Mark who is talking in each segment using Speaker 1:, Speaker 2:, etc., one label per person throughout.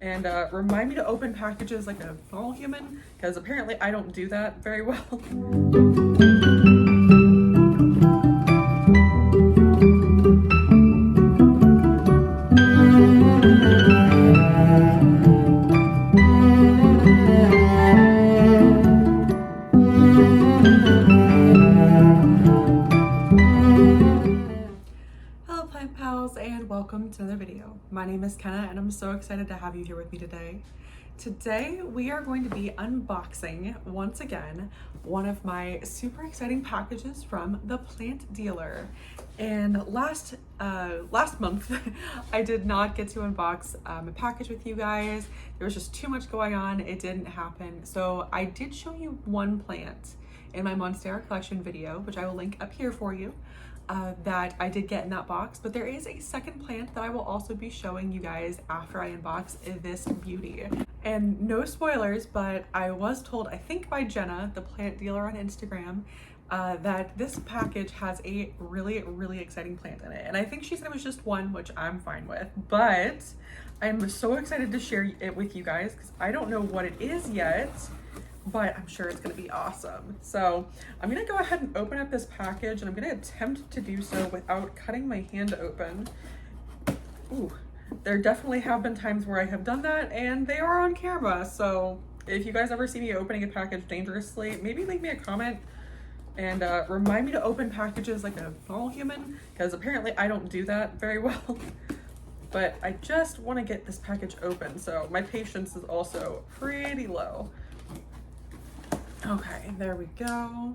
Speaker 1: And remind me to open packages like a normal human, because apparently I don't do that very well. Hello plant pals, and welcome to another video. My name is Kenna and I'm so excited to have you here with me today. Today we are going to be unboxing once again one of my super exciting packages from the plant dealer. And last month I did not get to unbox a package with you guys. There was just too much going on. It didn't happen. So I did show you one plant in my Monstera collection video, which I will link up here for you. That I did get in that box, but there is a second plant that I will also be showing you guys after I unbox this beauty. And no spoilers, but I was told, I think by Jenna, the plant dealer on Instagram, that this package has a really exciting plant in it. And I think she said it was just one, which I'm fine with, but I'm so excited to share it with you guys because I don't know what it is yet, but I'm sure it's gonna be awesome. So I'm gonna go ahead and open up this package, and I'm gonna attempt to do so without cutting my hand open. Ooh, there definitely have been times where I have done that, and they are on camera. So if you guys ever see me opening a package dangerously, maybe leave me a comment and remind me to open packages like a normal human, because apparently I don't do that very well. But I just wanna get this package open, so my patience is also pretty low. Okay, there we go.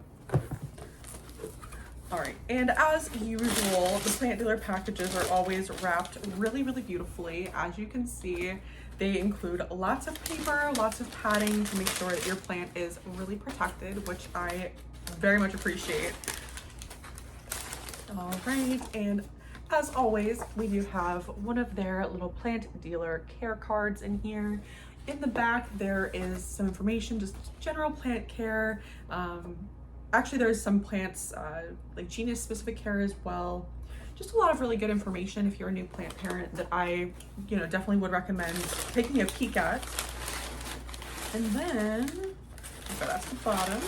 Speaker 1: All right, and as usual, the plant dealer packages are always wrapped really beautifully. As you can see, they include lots of paper, lots of padding to make sure that your plant is really protected, which I very much appreciate. All right, and as always, we do have one of their little plant dealer care cards in here. In the back, there is some information, just general plant care. Actually, there's some plants, like genus specific care as well. Just a lot of really good information if you're a new plant parent that I, definitely would recommend taking a peek at. And then, so that's the bottom.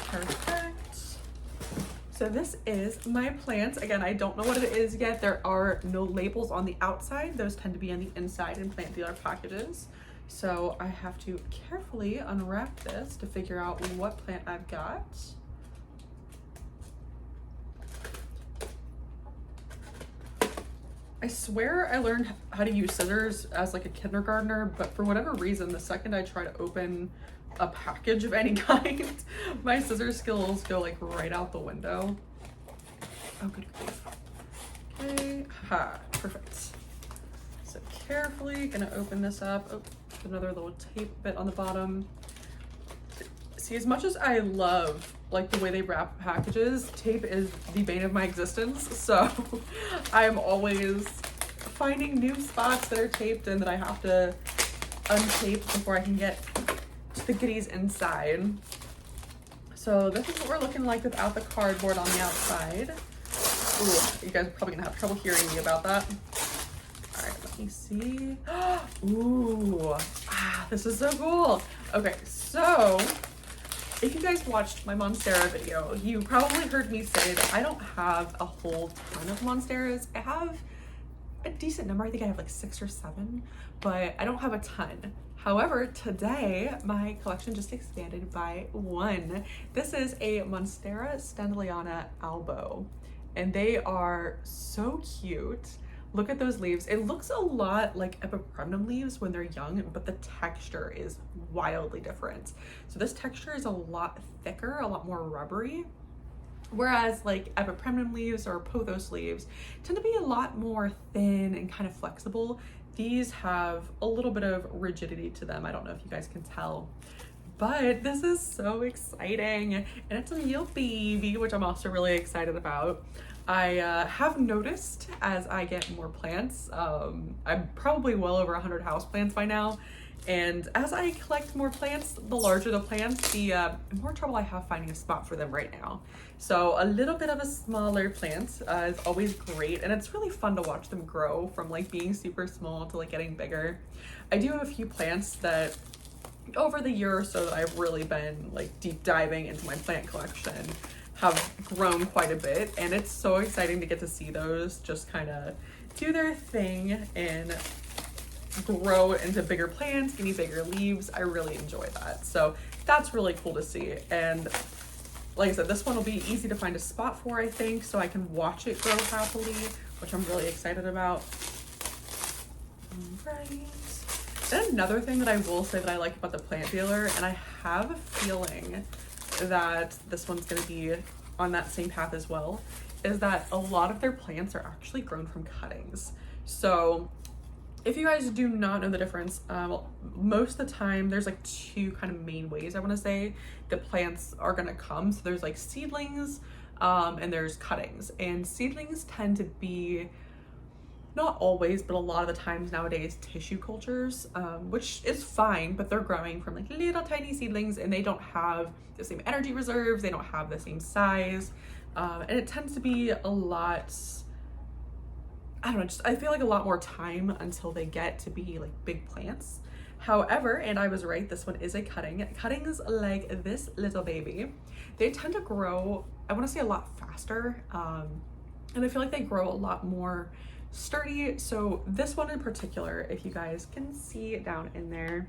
Speaker 1: Perfect. So this is my plants. Again, I don't know what it is yet. There are no labels on the outside. Those tend to be on the inside in plant dealer packages. So I have to carefully unwrap this to figure out what plant I've got. I swear I learned how to use scissors as like a kindergartner, but for whatever reason, the second I try to open a package of any kind, my scissors skills go like right out the window. Oh, good grief. Okay, ha, perfect. So carefully gonna open this up. Oh, another little tape bit on the bottom. See, as much as I love like the way they wrap packages, tape is the bane of my existence. So I'm always finding new spots that are taped and that I have to untape before I can get the goodies inside. So this is what we're looking like without the cardboard on the outside. Ooh, you guys are probably gonna have trouble hearing me about that. All right, let me see. Ooh, this is so cool. Okay, so if you guys watched my Monstera video, you probably heard me say that I don't have a whole ton of Monsteras. I have a decent number. I think I have like 6 or 7, but I don't have a ton. However, today my collection just expanded by 1. This is a Monstera Scindapsus albo, and they are so cute. Look at those leaves. It looks a lot like epipremnum leaves when they're young, but the texture is wildly different. So this texture is a lot thicker, a lot more rubbery. Whereas like epipremnum leaves or pothos leaves tend to be a lot more thin and kind of flexible. These have a little bit of rigidity to them. I don't know if you guys can tell, But this is so exciting, and it's a real baby, which I'm also really excited about. I have noticed as I get more plants, I'm probably well over 100 houseplants by now, and as I collect more plants, the larger the plants, the more trouble I have finding a spot for them right now. So a little bit of a smaller plant is always great, and it's really fun to watch them grow from like being super small to like getting bigger. I do have a few plants that over the year or so that I've really been like deep diving into my plant collection have grown quite a bit, and it's so exciting to get to see those just kind of do their thing and grow into bigger plants, give me bigger leaves. I really enjoy that. So that's really cool to see. And like I said, this one will be easy to find a spot for, I think, so I can watch it grow happily, which I'm really excited about. Right. Then another thing that I will say that I like about the plant dealer, and I have a feeling that this one's going to be on that same path as well, is that a lot of their plants are actually grown from cuttings. So if you guys do not know the difference, most of the time there's like two kind of main ways I want to say that plants are going to come. So there's like seedlings and there's cuttings, and seedlings tend to be, not always, but a lot of the times nowadays, tissue cultures, which is fine, but they're growing from like little tiny seedlings, and they don't have the same energy reserves, they don't have the same size, and it tends to be a lot, I don't know, just I feel like a lot more time until they get to be like big plants. However, and I was right, this one is a cutting. Cuttings like this little baby, they tend to grow, I want to say, a lot faster, and I feel like they grow a lot more sturdy. So this one in particular, if you guys can see down in there,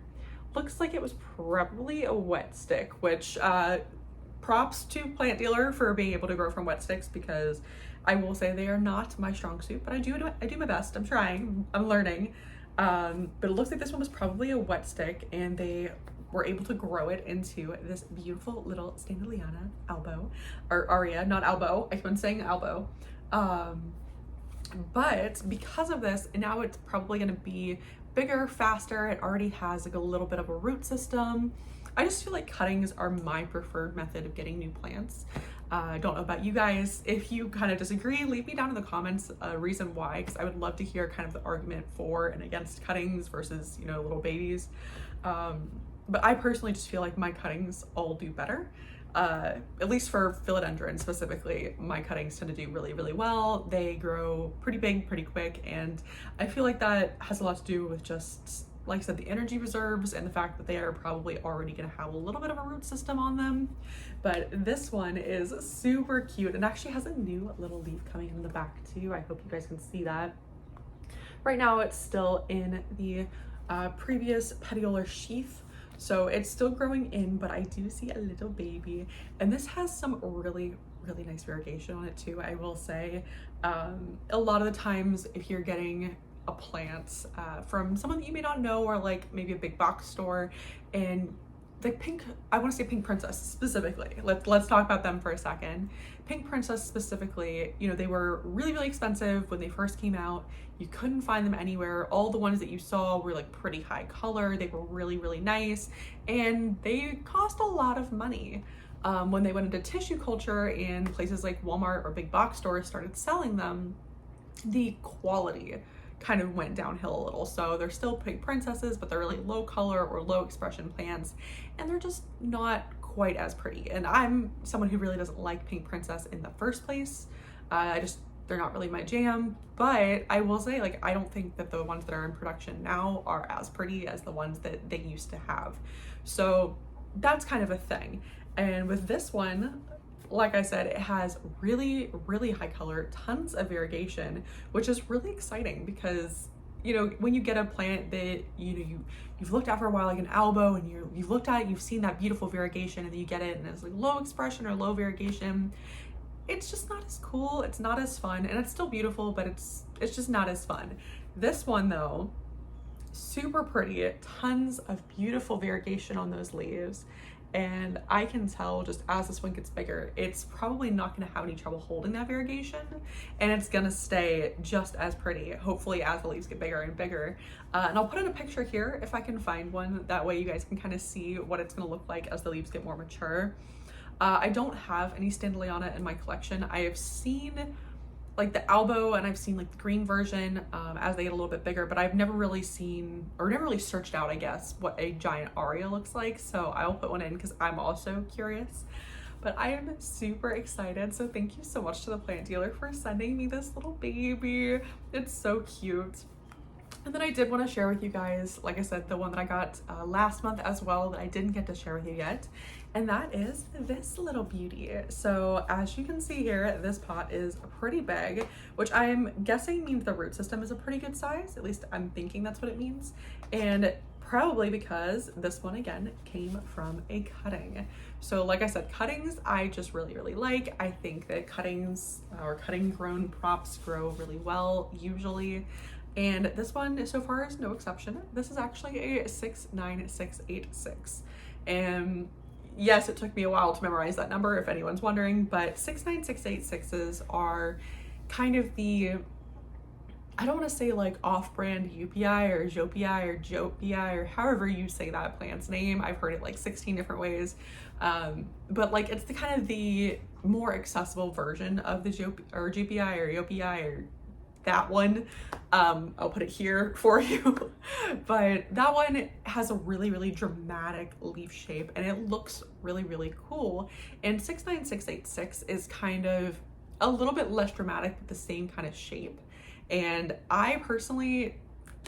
Speaker 1: looks like it was probably a wet stick, which props to plant dealer for being able to grow from wet sticks, because I will say they are not my strong suit, but I do my best. I'm trying, I'm learning. But it looks like this one was probably a wet stick, and they were able to grow it into this beautiful little Scindapsus elbow, or aria, not elbow. I keep on saying elbow. But because of this, now it's probably going to be bigger, faster. It already has like a little bit of a root system. I just feel like cuttings are my preferred method of getting new plants. I don't know about you guys. If you kind of disagree, leave me down in the comments a reason why, because I would love to hear kind of the argument for and against cuttings versus, you know, little babies. But I personally just feel like my cuttings all do better. At least for philodendron specifically, my cuttings tend to do really, really well. They grow pretty big, pretty quick, and I feel like that has a lot to do with just, like I said, the energy reserves and the fact that they are probably already going to have a little bit of a root system on them. But this one is super cute and actually has a new little leaf coming in the back too. I hope you guys can see that. Right now it's still in the previous petiolar sheath, so it's still growing in, but I do see a little baby, and this has some really, really nice variegation on it too, I will say. A lot of the times if you're getting a plant from someone that you may not know, or like maybe a big box store, and the pink, I want to say Pink Princess specifically, let's talk about them for a second. Pink Princess specifically, you know, they were really, really expensive when they first came out. You couldn't find them anywhere. All the ones that you saw were like pretty high color. They were really, really nice, and they cost a lot of money. When they went into tissue culture and places like Walmart or big box stores started selling them, the quality kind of went downhill a little. So they're still Pink Princesses, but they're really low color or low expression plants, and they're just not quite as pretty. And I'm someone who really doesn't like Pink Princess in the first place. They're not really my jam. But I will say, like, I don't think that the ones that are in production now are as pretty as the ones that they used to have. So that's kind of a thing. And with this one, like I said, it has really, really high color, tons of variegation, which is really exciting because, you know, when you get a plant that, you know, you've looked at for a while, like an elbow, and you've looked at it, you've seen that beautiful variegation, and then you get it and it's like low expression or low variegation, it's just not as cool, it's not as fun, and it's still beautiful, but it's just not as fun. This one though, super pretty, tons of beautiful variegation on those leaves. and I can tell just as this one gets bigger, it's probably not going to have any trouble holding that variegation, and it's going to stay just as pretty, hopefully, as the leaves get bigger and bigger. And I'll put in a picture here if I can find one, that way you guys can kind of see what it's going to look like as the leaves get more mature. I don't have any Scindapsus in my collection. I have seen like the Albo, and I've seen like the green version as they get a little bit bigger, but I've never really seen, or never really searched out, I guess, what a giant Aria looks like. So I'll put one in because I'm also curious. But I am super excited. So thank you so much to the plant dealer for sending me this little baby. It's so cute. And then I did want to share with you guys, like I said, the one that I got last month as well that I didn't get to share with you yet. And that is this little beauty. So as you can see here, this pot is pretty big, which I'm guessing means the root system is a pretty good size. At least I'm thinking that's what it means. And probably because this one, again, came from a cutting. So like I said, cuttings I just really, really like. I think that cuttings or cutting grown props grow really well usually. And this one so far is no exception. This is actually a 69686. And yes, it took me a while to memorize that number if anyone's wondering, but 69686s are kind of the, I don't want to say like off-brand UPI or Jopi or Jopii or however you say that plant's name. I've heard it like 16 different ways. But like it's the kind of the more accessible version of the Jopii or Jopii or that one. I'll put it here for you. But that one has a really, really dramatic leaf shape and it looks really, really cool. And 69686 is kind of a little bit less dramatic, but the same kind of shape. And I personally,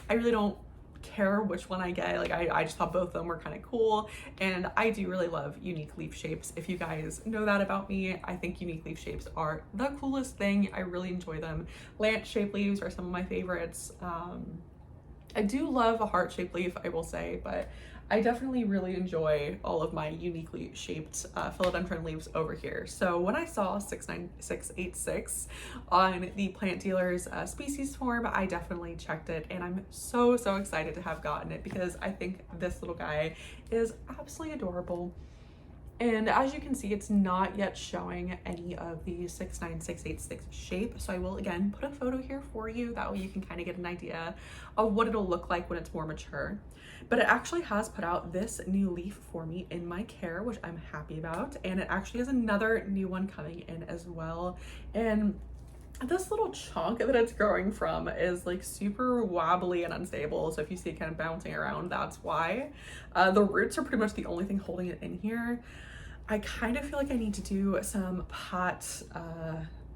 Speaker 1: I really don't care which one I get. Like I just thought both of them were kind of cool, and I do really love unique leaf shapes. If you guys know that about me, I think unique leaf shapes are the coolest thing. I really enjoy them. Lance shaped leaves are some of my favorites. I do love a heart-shaped leaf, I will say, but I definitely really enjoy all of my uniquely shaped philodendron leaves over here. So when I saw 69686 on the plant dealer's species form, I definitely checked it, and I'm so excited to have gotten it because I think this little guy is absolutely adorable. And as you can see, it's not yet showing any of the 69686 shape. So I will again put a photo here for you. That way you can kind of get an idea of what it'll look like when it's more mature. But it actually has put out this new leaf for me in my care, which I'm happy about. And it actually has another new one coming in as well. And this little chunk that it's growing from is like super wobbly and unstable. So if you see it kind of bouncing around, that's why. The roots are pretty much the only thing holding it in here. I kind of feel like I need to do some pot,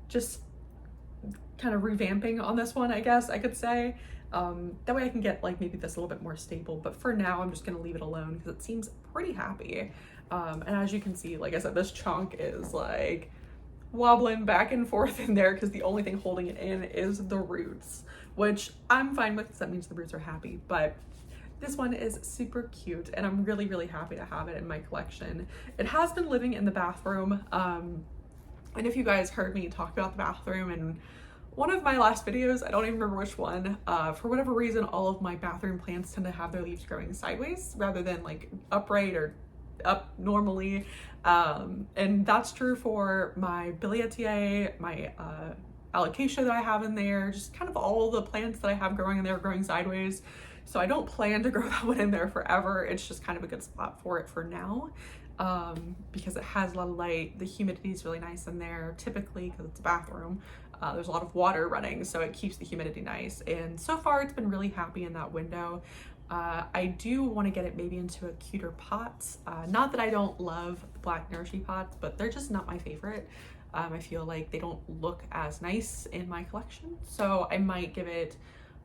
Speaker 1: just kind of revamping on this one, I guess I could say. That way I can get like maybe this a little bit more stable, but for now I'm just gonna leave it alone because it seems pretty happy. And as you can see, like I said, this chunk is like wobbling back and forth in there because the only thing holding it in is the roots, which I'm fine with because that means the roots are happy. But this one is super cute and I'm really happy to have it in my collection. It has been living in the bathroom. And if you guys heard me talk about the bathroom in one of my last videos, I don't even remember which one, for whatever reason, all of my bathroom plants tend to have their leaves growing sideways rather than like upright or up normally. And that's true for my Biliaceae, my Alocasia that I have in there, just kind of all the plants that I have growing in there growing sideways. So I don't plan to grow that one in there forever. It's just kind of a good spot for it for now, because it has a lot of light. The humidity is really nice in there, typically because it's a bathroom. There's a lot of water running, so it keeps the humidity nice. And so far it's been really happy in that window. I do want to get it maybe into a cuter pot. Not that I don't love the black nursery pots, but they're just not my favorite. I feel like they don't look as nice in my collection. So I might give it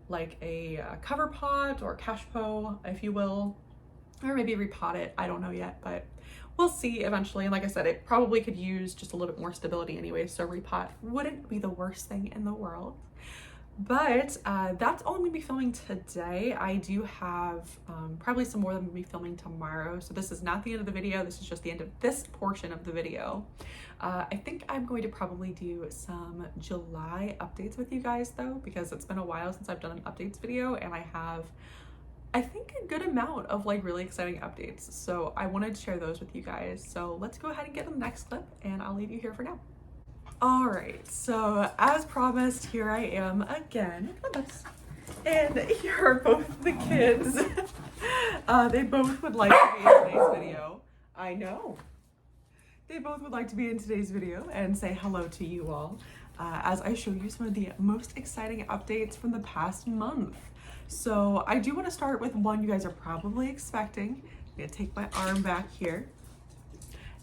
Speaker 1: like a cover pot or cache pot, if you will, or maybe repot it. I don't know yet, but we'll see eventually. And like I said, it probably could use just a little bit more stability anyway, so repot wouldn't be the worst thing in the world. But that's all I'm gonna be filming today. I do have probably some more that I'm gonna be filming tomorrow. So this is not the end of the video. This is just the end of this portion of the video. I think I'm going to probably do some July updates with you guys though, because it's been a while since I've done an updates video, and I I think a good amount of like really exciting updates. So I wanted to share those with you guys. So let's go ahead and get to the next clip and I'll leave you here for now. All right, so as promised, here I am again. And here are both the kids. They both would like to be in today's video. I know. They both would like to be in today's video and say hello to you all as I show you some of the most exciting updates from the past month. So I do want to start with one you guys are probably expecting. I'm gonna take my arm back here.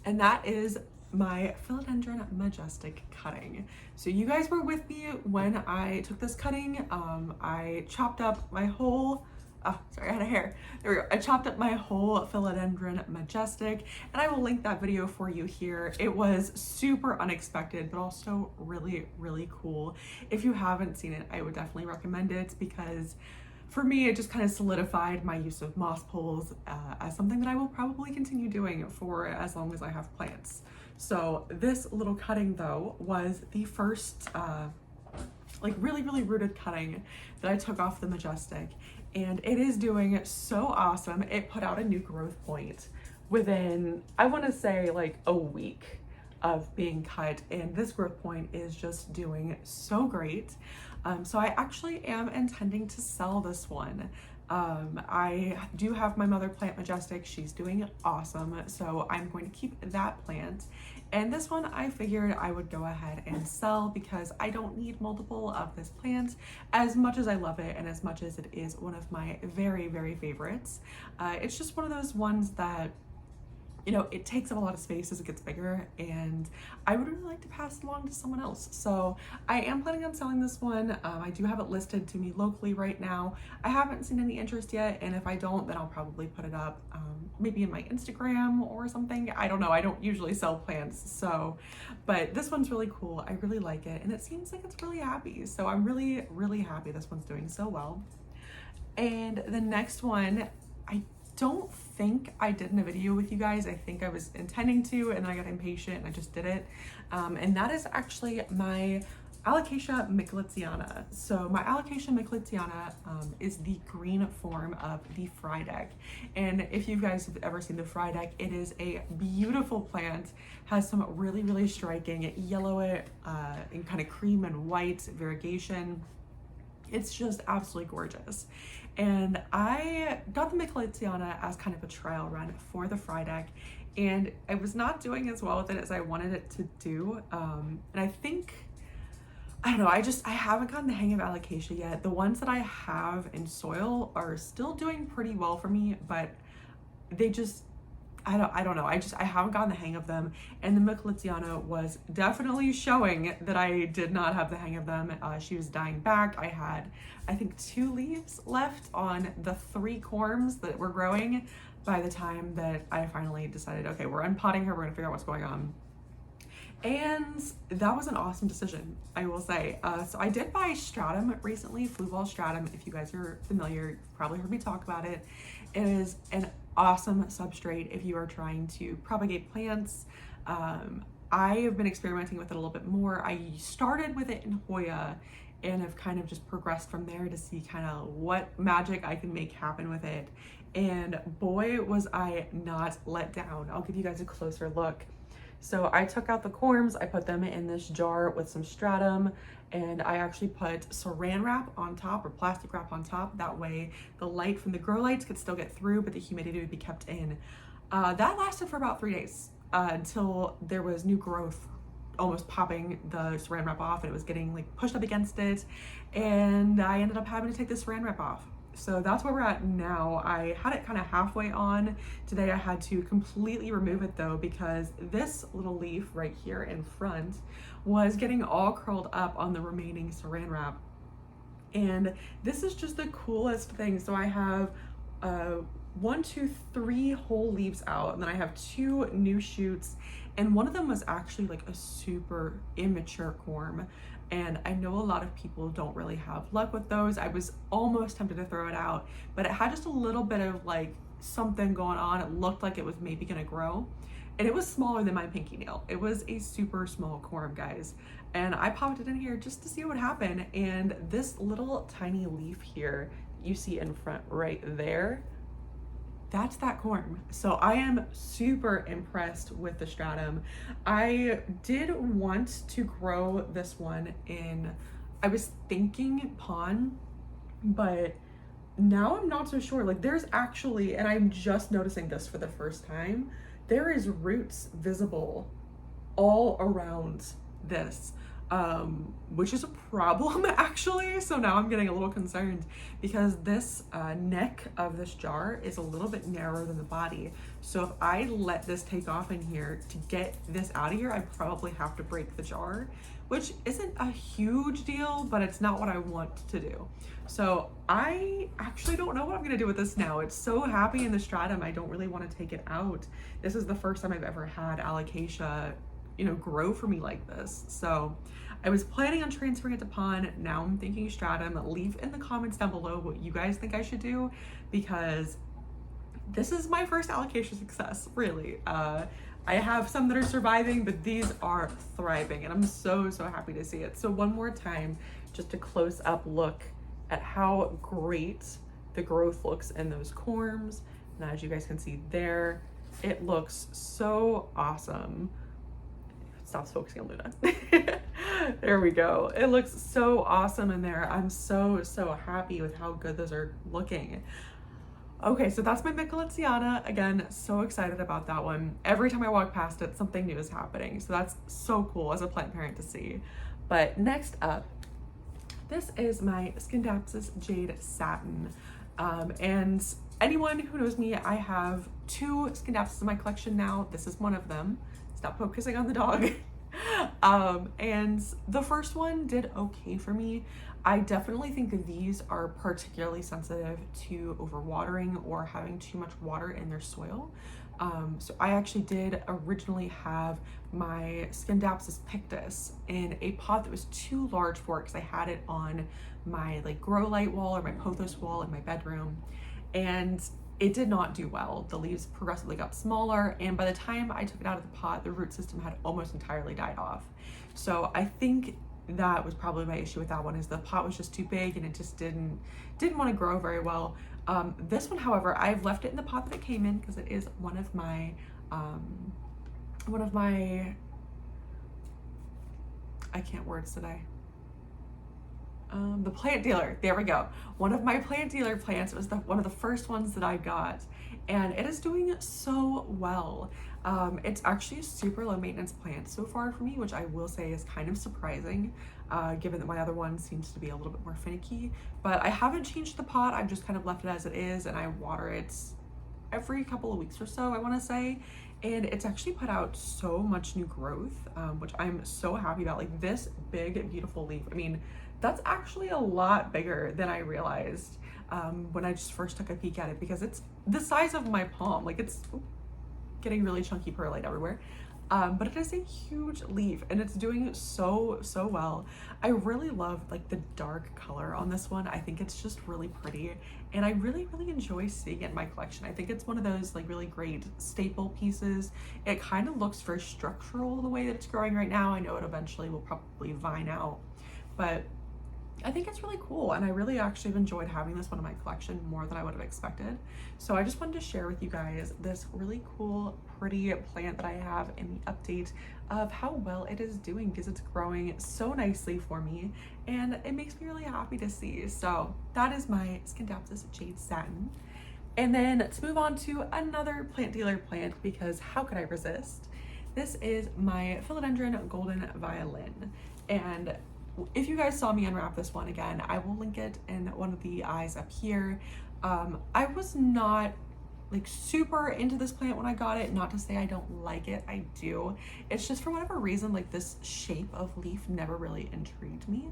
Speaker 1: And that is my Philodendron Majestic cutting. So you guys were with me when I took this cutting. I chopped up my whole, sorry, I had a hair. There we go. I chopped up my whole Philodendron Majestic, and I will link that video for you here. It was super unexpected, but also really, really cool. If you haven't seen it, I would definitely recommend it because for me, it just kind of solidified my use of moss poles as something that I will probably continue doing for as long as I have plants. So this little cutting though was the first like really rooted cutting that I took off the Majestic, and it is doing so awesome. It put out a new growth point within, I want to say, like a week of being cut, and this growth point is just doing so great. So I actually am intending to sell this one. I do have my mother plant Majestic. She's doing awesome. So I'm going to keep that plant. And this one I figured I would go ahead and sell because I don't need multiple of this plant as much as I love it and as much as it is one of my very favorites. It's just one of those ones that, you know, it takes up a lot of space as it gets bigger, and I would really like to pass it along to someone else. So I am planning on selling this one. I do have it listed to me locally right now. I haven't seen any interest yet, and if I don't, then I'll probably put it up maybe in my Instagram or something. I don't know. I don't usually sell plants, so, but this one's really cool. I really like it, and it seems like it's really happy. So I'm really happy this one's doing so well. And the next one, I don't think I did in a video with you guys. I think I was intending to, and then I got impatient and I just did it. And that is actually my Alocasia Micholitziana. So my Alocasia Micholitziana is the green form of the Variegata. And if you guys have ever seen the Variegata, it is a beautiful plant, has some really striking yellow and kind of cream and white variegation. It's just absolutely gorgeous. And I got the Micholitziana as kind of a trial run for the Variegata, and I was not doing as well with it as I wanted it to do. And I think, I don't know, I haven't gotten the hang of Alocasia yet. The ones that I have in soil are still doing pretty well for me, but they just, I don't know. I haven't gotten the hang of them. And the Micholitziana was definitely showing that I did not have the hang of them. She was dying back. I had, I think, 2 leaves left on the 3 corms that were growing by the time that I finally decided, okay, we're unpotting her. We're gonna figure out what's going on. And that was an awesome decision, I will say. So I did buy stratum recently, fluval stratum. If you guys are familiar, you've probably heard me talk about it. It is an awesome substrate if you are trying to propagate plants. I have been experimenting with it a little bit more. I started with it in Hoya and have kind of just progressed from there to see kind of what magic I can make happen with it. And boy, was I not let down. I'll give you guys a closer look. So I took out the corms, I put them in this jar with some stratum, and I actually put saran wrap on top, or plastic wrap on top. That way the light from the grow lights could still get through, but the humidity would be kept in. That lasted for about 3 days until there was new growth almost popping the saran wrap off, and it was getting like pushed up against it, and I ended up having to take the saran wrap off. So that's where we're at now. I had it kind of halfway on. Today I had to completely remove it though, because this little leaf right here in front was getting all curled up on the remaining saran wrap. And this is just the coolest thing. So I have 1, 2, 3 whole leaves out, and then I have 2 new shoots, and one of them was actually like a super immature corm. And I know a lot of people don't really have luck with those. I was almost tempted to throw it out, but it had just a little bit of like something going on. It looked like it was maybe gonna grow, and it was smaller than my pinky nail. It was a super small corm, guys. And I popped it in here just to see what would happen. And this little tiny leaf here, you see in front right there, that's that corm. So I am super impressed with the stratum. I did want to grow this one in, I was thinking pon, but now I'm not so sure. Like there's actually, and I'm just noticing this for the first time, there is roots visible all around this, which is a problem actually. So now I'm getting a little concerned because this neck of this jar is a little bit narrower than the body. So if I let this take off in here, to get this out of here, I probably have to break the jar, which isn't a huge deal, but it's not what I want to do. So I actually don't know what I'm gonna do with this now. It's so happy in the stratum, I don't really want to take it out. This is the first time I've ever had alocasia, you know, grow for me like this. So I was planning on transferring it to pon. Now I'm thinking stratum. Leave in the comments down below what you guys think I should do, because this is my first alocasia success, really. I have some that are surviving, but these are thriving, and I'm so happy to see it. So one more time, just a close up look at how great the growth looks in those corms. And as you guys can see there, it looks so awesome. Stops focusing on Luna. There we go. It looks so awesome in there. I'm so happy with how good those are looking. Okay, so that's my Micholitziana. Again, so excited about that one. Every time I walk past it, something new is happening. So that's so cool as a plant parent to see. But next up, this is my Scindapsus Jade Satin. And anyone who knows me, I have 2 Scindapsus in my collection now. This is one of them. Stop focusing on the dog. And the first one did okay for me. I definitely think that these are particularly sensitive to overwatering or having too much water in their soil. So I actually did originally have my Scindapsus pictus in a pot that was too large for it, because I had it on my like grow light wall or my pothos wall in my bedroom, and it did not do well. The leaves progressively got smaller, and by the time I took it out of the pot, the root system had almost entirely died off. So I think that was probably my issue with that one, is the pot was just too big and it just didn't want to grow very well. This one, however, I've left it in the pot that it came in, because it is one of my I can't words today. The plant dealer, there we go. One of my plant dealer plants. It was one of the first ones that I got, and it is doing so well. It's actually a super low maintenance plant so far for me, which I will say is kind of surprising, given that my other one seems to be a little bit more finicky. But I haven't changed the pot. I've just kind of left it as it is, and I water it every couple of weeks or so, I want to say. And it's actually put out so much new growth, which I'm so happy about. Like this big, beautiful leaf. I mean, that's actually a lot bigger than I realized when I just first took a peek at it, because it's the size of my palm. Like it's getting really chunky perlite everywhere. But it is a huge leaf, and it's doing so well. I really love like the dark color on this one. I think it's just really pretty, and I really enjoy seeing it in my collection. I think it's one of those like really great staple pieces. It kind of looks very structural the way that it's growing right now. I know it eventually will probably vine out, but I think it's really cool, and I really actually have enjoyed having this one in my collection more than I would have expected. So I just wanted to share with you guys this really cool, pretty plant that I have in the update of how well it is doing, because it's growing so nicely for me, and it makes me really happy to see. So that is my Scindapsus Jade Satin. And then let's move on to another plant dealer plant, because how could I resist? This is my Philodendron Golden Violin, and if you guys saw me unwrap this one, again, I will link it in one of the eyes up here. I was not like super into this plant when I got it. Not to say I don't like it, I do. It's just for whatever reason, like this shape of leaf never really intrigued me.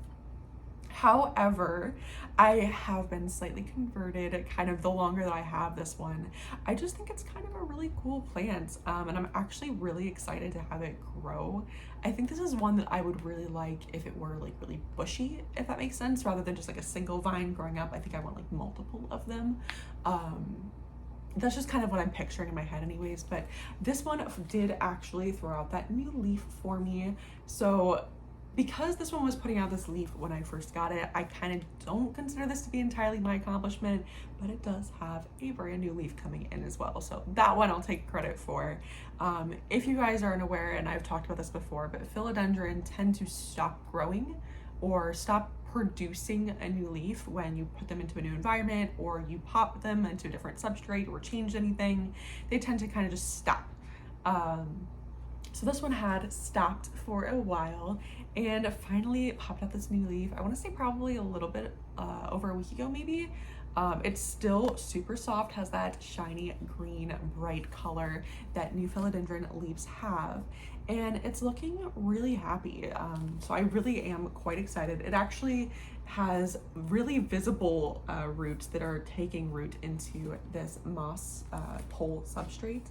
Speaker 1: However, I have been slightly converted kind of the longer that I have this one. I just think it's kind of a really cool plant, and I'm actually really excited to have it grow. I think this is one that I would really like if it were like really bushy, if that makes sense, rather than just like a single vine growing up. I think I want like multiple of them. That's just kind of what I'm picturing in my head anyways, but this one did actually throw out that new leaf for me. So because this one was putting out this leaf when I first got it, I kind of don't consider this to be entirely my accomplishment, but it does have a brand new leaf coming in as well. So that one I'll take credit for. If you guys aren't aware, and I've talked about this before, but philodendron tend to stop growing or stop producing a new leaf when you put them into a new environment or you pop them into a different substrate or change anything. They tend to kind of just stop. So this one had stopped for a while and finally popped out this new leaf. I want to say probably a little bit over a week ago maybe. It's still super soft, has that shiny green bright color that new philodendron leaves have, and it's looking really happy. So I really am quite excited. It actually has really visible roots that are taking root into this moss pole substrate.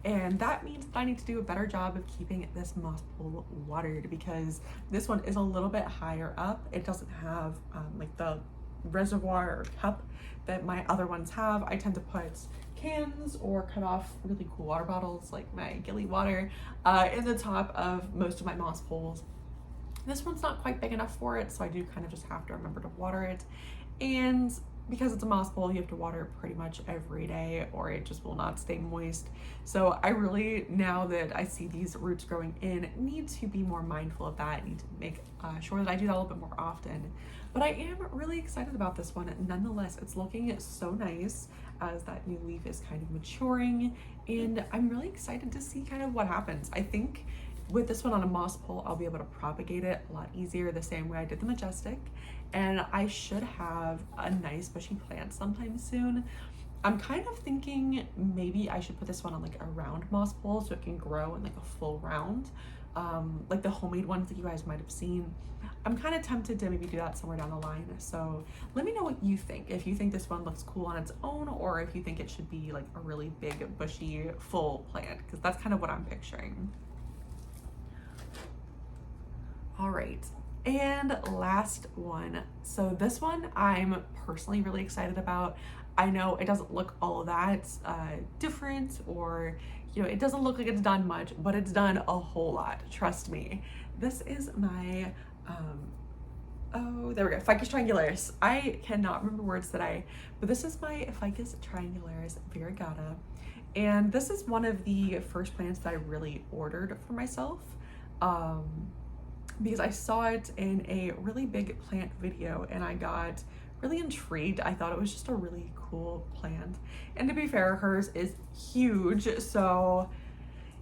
Speaker 1: And that means that I need to do a better job of keeping this moss pole watered, because this one is a little bit higher up. It doesn't have like the reservoir or cup that my other ones have. I tend to put cans or cut off really cool water bottles like my Gilly water in the top of most of my moss poles. This one's not quite big enough for it, so I do kind of just have to remember to water it. And because it's a moss pole, you have to water it pretty much every day or it just will not stay moist. So I really, now that I see these roots growing in, need to be more mindful of that. I need to make sure that I do that a little bit more often. But I am really excited about this one. Nonetheless, it's looking so nice as that new leaf is kind of maturing, and I'm really excited to see kind of what happens. I think with this one on a moss pole, I'll be able to propagate it a lot easier, the same way I did the Majestic, and I should have a nice bushy plant sometime soon. I'm kind of thinking maybe I should put this one on like a round moss pole so it can grow in like a full round, like the homemade ones that you guys might have seen. I'm kind of tempted to maybe do that somewhere down the line. So let me know what you think. If you think this one looks cool on its own, or if you think it should be like a really big bushy full plant, because that's kind of what I'm picturing. All right, and last one. So this one I'm personally really excited about. I know it doesn't look all that different, or you know, it doesn't look like it's done much, but it's done a whole lot, trust me. This is my oh, there we go, Ficus Triangularis. I cannot remember words today, but this is my Ficus Triangularis Variegata, and this is one of the first plants that I really ordered for myself. Because I saw it in a really big plant video and I got really intrigued. I thought it was just a really cool plant. And to be fair, hers is huge. So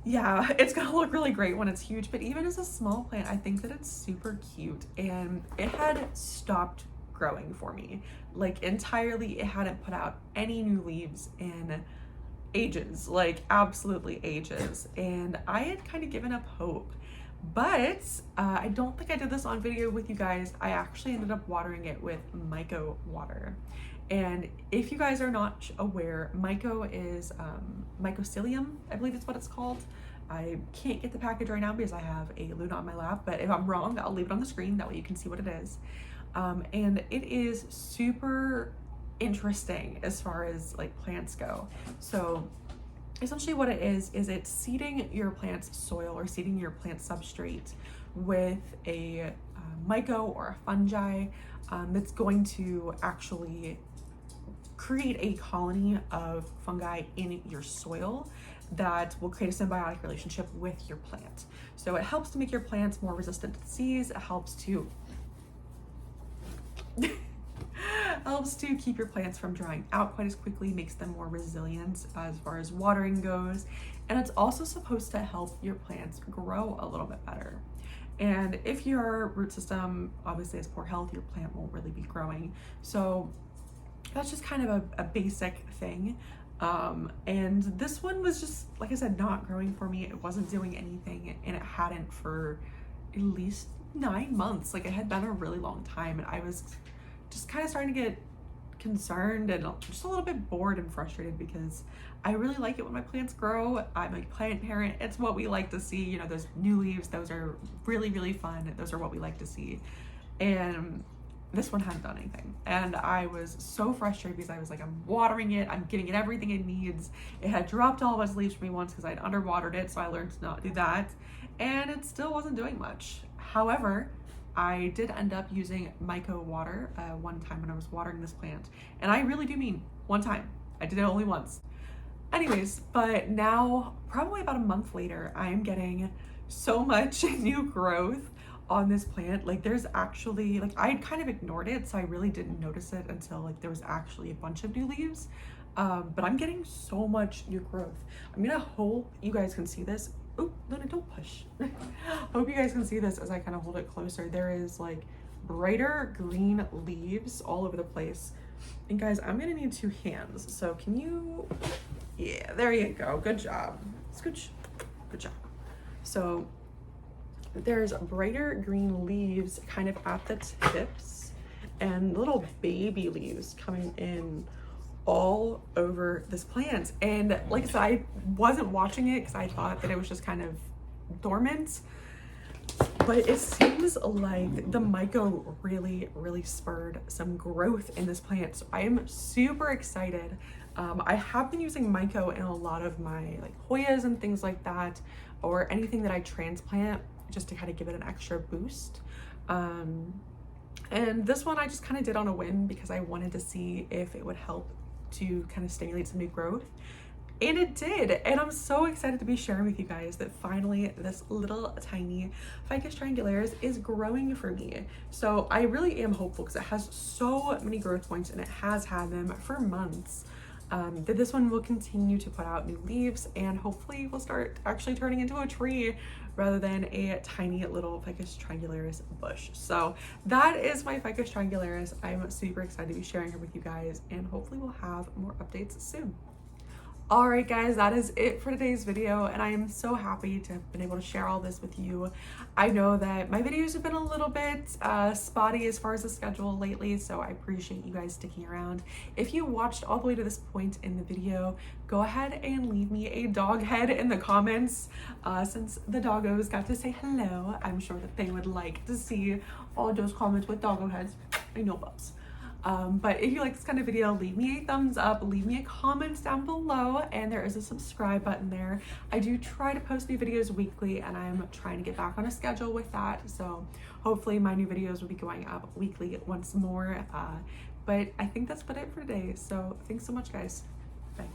Speaker 1: yeah, it's gonna look really great when it's huge. But even as a small plant, I think that it's super cute. And it had stopped growing for me. Like entirely, it hadn't put out any new leaves in ages, like absolutely ages. And I had kind of given up hope. But I don't think I did this on video with you guys. I actually ended up watering it with Myco water. And if you guys are not aware, Myco is Mycocilium, I believe it's what it's called. I can't get the package right now because I have a Luna on my lap, but if I'm wrong, I'll leave it on the screen. That way you can see what it is. And it is super interesting as far as like plants go. So essentially what it is it's seeding your plant's soil or seeding your plant substrate with a myco or a fungi that's going to actually create a colony of fungi in your soil that will create a symbiotic relationship with your plant. So it helps to make your plants more resistant to disease. It helps to keep your plants from drying out quite as quickly, makes them more resilient as far as watering goes, and it's also supposed to help your plants grow a little bit better. And if your root system obviously has poor health, your plant won't really be growing. So that's just kind of a basic thing. And this one was just, like I said, not growing for me. It wasn't doing anything, and it hadn't for at least 9 months. Like it had been a really long time, and I was just kind of starting to get concerned and just a little bit bored and frustrated, because I really like it when my plants grow. I'm a plant parent. It's what we like to see. You know, those new leaves, those are really, really fun. Those are what we like to see. And this one hadn't done anything. And I was so frustrated because I was like, I'm watering it. I'm giving it everything it needs. It had dropped all of its leaves for me once because I'd underwatered it. So I learned to not do that. And it still wasn't doing much. However, I did end up using Myco water one time when I was watering this plant. And I really do mean one time. I did it only once. Anyways, but now, probably about a month later, I'm getting so much new growth on this plant. Like there's actually, like I kind of ignored it, so I really didn't notice it until like there was actually a bunch of new leaves. But I'm getting so much new growth. I'm gonna hope you guys can see this. Oh, Luna, don't push. I hope you guys can see this as I kind of hold it closer. There is like brighter green leaves all over the place. And guys, I'm gonna need 2 hands. So can you, yeah, there you go. Good job. Scooch. Good job. So there's brighter green leaves kind of at the tips and little baby leaves coming in all over this plant. And like I said, I wasn't watching it because I thought that it was just kind of dormant, but it seems like the Myco really spurred some growth in this plant. So I am super excited. I have been using Myco in a lot of my like Hoyas and things like that, or anything that I transplant, just to kind of give it an extra boost. And this one I just kind of did on a whim because I wanted to see if it would help to kind of stimulate some new growth, and it did. And I'm so excited to be sharing with you guys that finally this little tiny Ficus triangularis is growing for me. So I really am hopeful because it has so many growth points and it has had them for months, that this one will continue to put out new leaves and hopefully will start actually turning into a tree rather than a tiny little Ficus triangularis bush. So that is my Ficus triangularis. I'm super excited to be sharing her with you guys, and hopefully we'll have more updates soon. All right, guys, that is it for today's video, and I am so happy to have been able to share all this with you. I know that my videos have been a little bit spotty as far as the schedule lately, so I appreciate you guys sticking around. If you watched all the way to this point in the video, go ahead and leave me a dog head in the comments. Since the doggos got to say hello, I'm sure that they would like to see all those comments with doggo heads. I know, bubs. But if you like this kind of video, leave me a thumbs up, leave me a comment down below, and there is a subscribe button there. I do try to post new videos weekly, and I'm trying to get back on a schedule with that, so hopefully my new videos will be going up weekly once more. But I think that's about it for today, so thanks so much, guys. Bye.